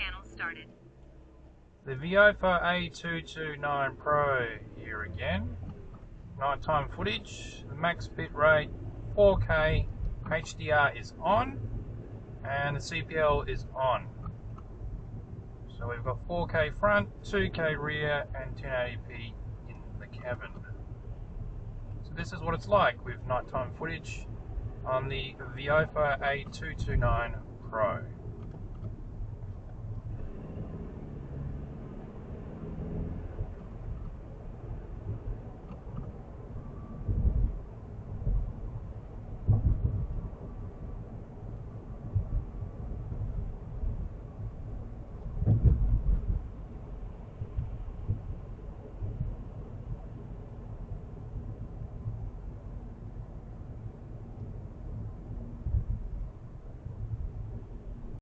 channel started. The Viofo A229 Pro here again. Nighttime footage, the max bitrate 4K, HDR is on, and the CPL is on. So we've got 4K front, 2K rear, and 1080p in the cabin. So this is what it's like with nighttime footage on the Viofo A229 Pro.